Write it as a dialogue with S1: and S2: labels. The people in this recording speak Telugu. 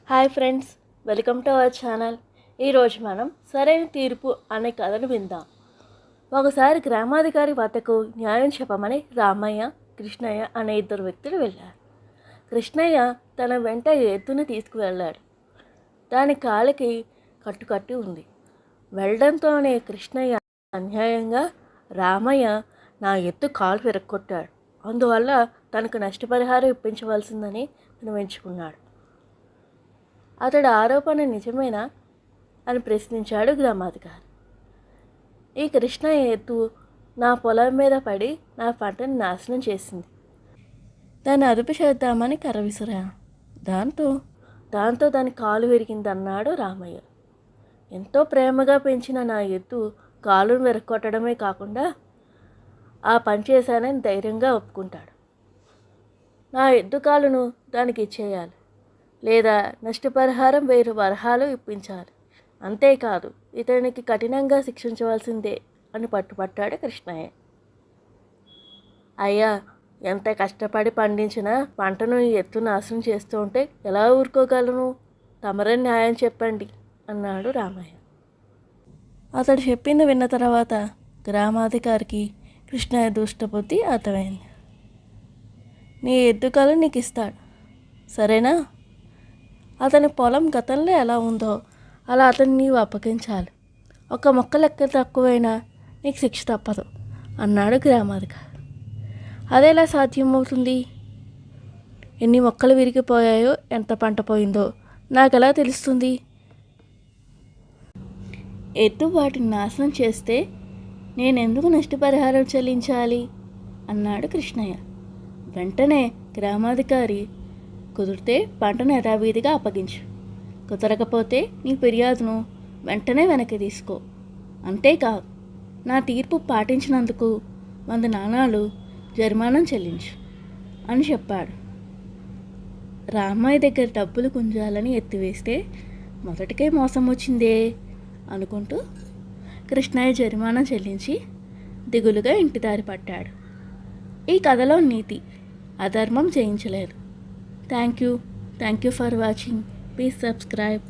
S1: Hi friends, welcome to our channel. ఈరోజు మనం సరైన తీర్పు అనే కథను విందాం. ఒకసారి గ్రామాధికారి వద్దకు న్యాయం చెప్పమని రామయ్య, కృష్ణయ్య అనే ఇద్దరు వ్యక్తులు వెళ్ళారు. కృష్ణయ్య తన వెంట ఎద్దును తీసుకువెళ్ళాడు. దాని కాలికి కట్టుకట్టి ఉంది. వెళ్ళడంతోనే కృష్ణయ్య అన్యాయంగా రామయ్య నా ఎత్తు కాలు విరక్కొట్టాడు, అందువల్ల తనకు నష్టపరిహారం ఇప్పించవలసిందని విన్నవించుకున్నాడు. అతడి ఆరోపణ నిజమేనా అని ప్రశ్నించాడు గ్రామాధికారి. ఈ కృష్ణయ్య ఎద్దు నా పొలం మీద పడి నా పంటను నాశనం చేసింది. దాన్ని అదుపు చేద్దామని కర్ర విసిరాను. దాంతో దాని కాలు విరిగిందన్నాడు రామయ్య. ఎంతో ప్రేమగా పెంచిన నా ఎద్దు కాలును విరక్కొట్టడమే కాకుండా ఆ పని చేశానని ధైర్యంగా ఒప్పుకుంటాడు. నా ఎద్దు కాలును దానికి ఇచ్చేయాలి, లేదా నష్టపరిహారం 1000 వరహాలు ఇప్పించాలి. అంతేకాదు, ఇతనికి కఠినంగా శిక్షించవలసిందే అని పట్టుపట్టాడు కృష్ణయ్య. అయ్యా, ఎంత కష్టపడి పండించిన పంటను ఎత్తు నాశనం చేస్తూ ఉంటే ఎలా ఊరుకోగలను? తమరే న్యాయం చెప్పండి అన్నాడు రామయ్య. అతడు చెప్పింది విన్న తర్వాత గ్రామాధికారికి కృష్ణయ్య దుష్టబుద్ధి అర్థమైంది. నీ ఎద్దుకాలు నీకు ఇస్తాడు, సరేనా? అతని పొలం గతంలో ఎలా ఉందో అలా అతన్ని నీవు అప్పగించాలి. ఒక మొక్క లెక్క తక్కువైనా నీకు శిక్ష తప్పదు అన్నాడు గ్రామాధికారి. అదెలా సాధ్యమవుతుంది? ఎన్ని మొక్కలు విరిగిపోయాయో, ఎంత పంట పోయిందో నాకెలా తెలుస్తుంది? ఎద్దు వాటిని నాశనం చేస్తే నేనెందుకు నష్టపరిహారం చెల్లించాలి అన్నాడు కృష్ణయ్య. వెంటనే గ్రామాధికారి, కుదిరితే పంటను యథావిధిగా అప్పగించు, కుదరకపోతే నీ ఫిర్యాదును వెంటనే వెనక్కి తీసుకో, అంతేకాదు నా తీర్పు పాటించినందుకు 100 నాణాలు జరిమానా చెల్లించు అని చెప్పాడు. రామయ్య దగ్గర డబ్బులు గుంజాలని ఎత్తివేస్తే మొదటికే మోసం వచ్చిందే అనుకుంటూ కృష్ణయ్య జరిమానా చెల్లించి దిగులుగా ఇంటి దారి పట్టాడు. ఈ కథలో నీతి, అధర్మం చేయించలేదు. Thank you for watching. Please subscribe.